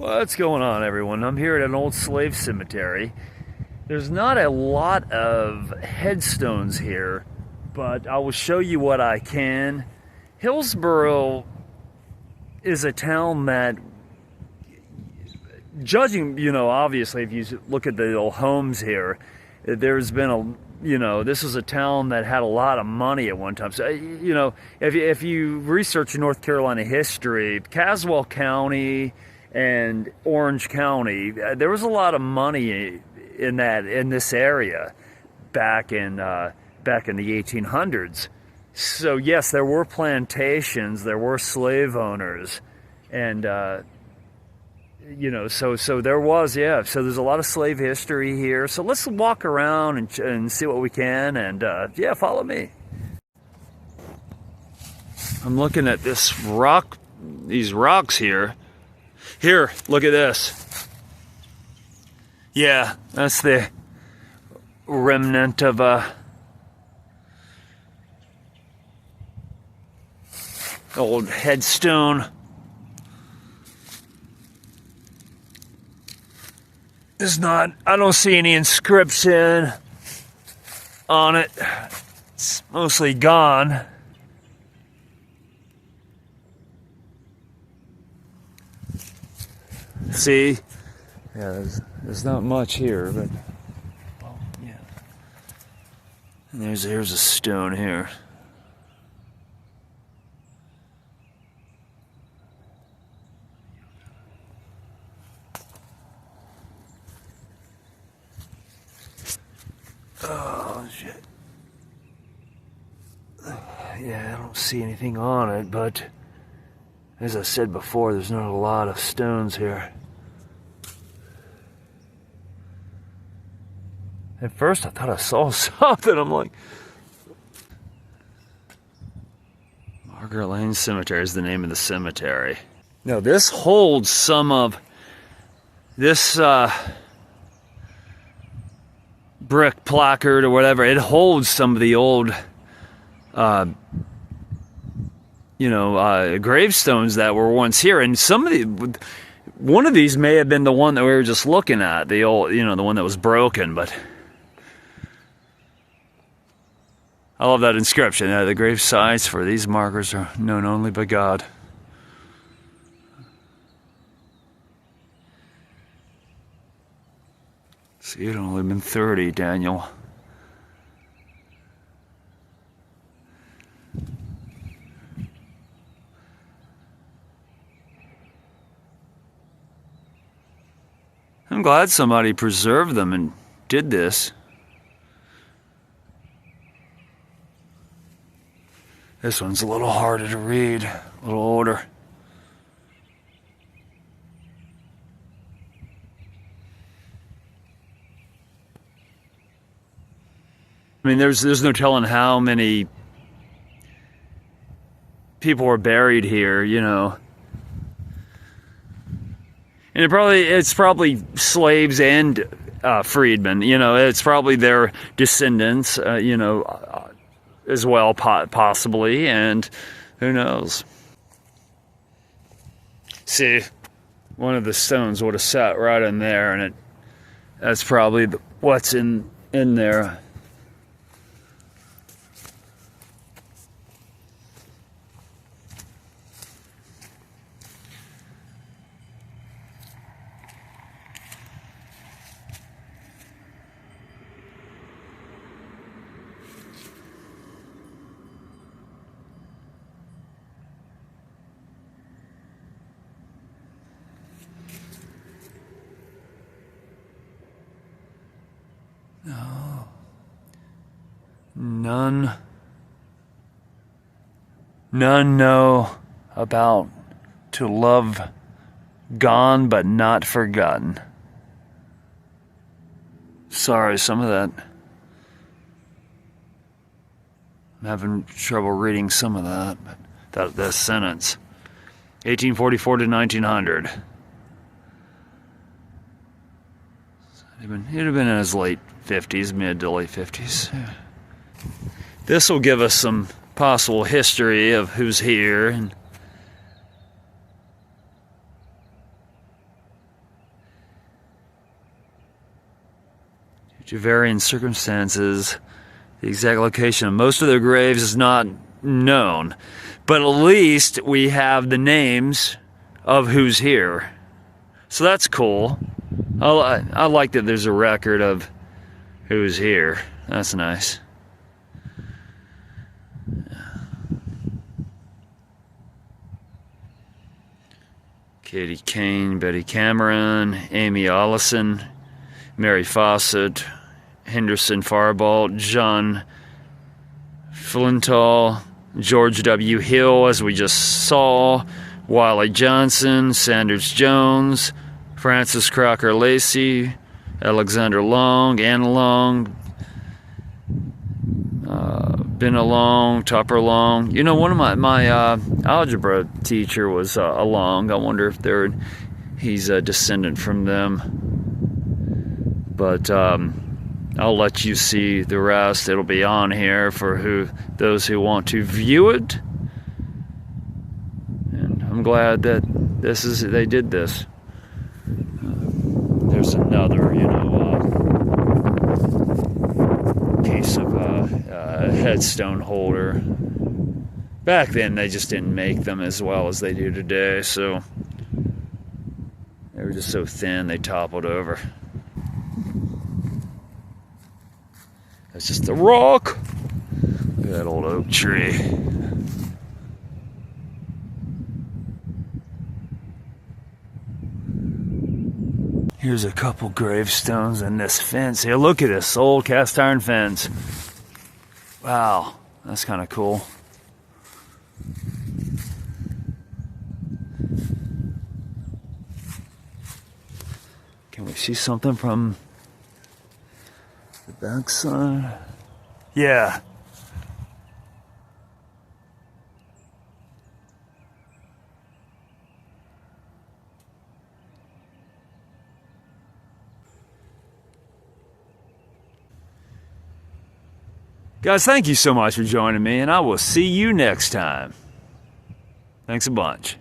What's going on, everyone? I'm here at an old slave cemetery. There's not a lot of headstones here, but I will show you what I can. Hillsboro is a town that, judging, obviously, if you look at the old homes here, there's been this is a town that had a lot of money at one time. So, if you research North Carolina history, Caswell County and Orange County, there was a lot of money in this area back in the 1800s. So yes, there were plantations, there were slave owners, and so there was, yeah. So there's a lot of slave history here. So let's walk around and see what we can, and yeah, follow me. I'm looking at these rocks here. Here, look at this. Yeah, that's the remnant of a old headstone. I don't see any inscription on it. It's mostly gone. See? Yeah, there's not much here, but well, yeah. And there's a stone here. Oh shit. Yeah, I don't see anything on it, but as I said before, there's not a lot of stones here. At first, I thought I saw something. I'm like, Margaret Lane Cemetery is the name of the cemetery. Now, this holds some of this brick placard or whatever. It holds some of the old, gravestones that were once here, and one of these may have been the one that we were just looking at, the old, the one that was broken, but. I love that inscription. The grave sites for these markers are known only by God. See, it only been 30, Daniel. I'm glad somebody preserved them and did this. This one's a little harder to read, a little older. I mean, there's no telling how many people were buried here, And it's probably slaves and freedmen, It's probably their descendants, as well, possibly, and who knows. See, one of the stones would have sat right in there, and that's probably what's in there. No. None know about to love gone but not forgotten. Sorry, some of that. I'm having trouble reading some of that, but that sentence. 1844 to 1900. He'd have been in his late 50s, mid to late 50s. Yeah. This will give us some possible history of who's here and Due to varying circumstances, the exact location of most of their graves is not known. But at least we have the names of who's here. So that's cool. I like that there's a record of who's here. That's nice. Katie Kane, Betty Cameron, Amy Allison, Mary Fawcett, Henderson Faribault, John Flintal, George W. Hill, as we just saw, Wiley Johnson, Sanders Jones, Francis Crocker Lacey, Alexander Long, Anna Long, Ben Long, Topper Long. You know, one of my algebra teacher was a Long. I wonder if he's a descendant from them. But I'll let you see the rest. It'll be on here for those who want to view it. And I'm glad that they did this. There's another, case of a headstone holder. Back then, they just didn't make them as well as they do today, so they were just so thin they toppled over. That's just a rock. Look at that old oak tree. Here's a couple gravestones in this fence here. Look at this old cast iron fence. Wow, that's kind of cool. Can we see something from the backside? Yeah. Guys, thank you so much for joining me, and I will see you next time. Thanks a bunch.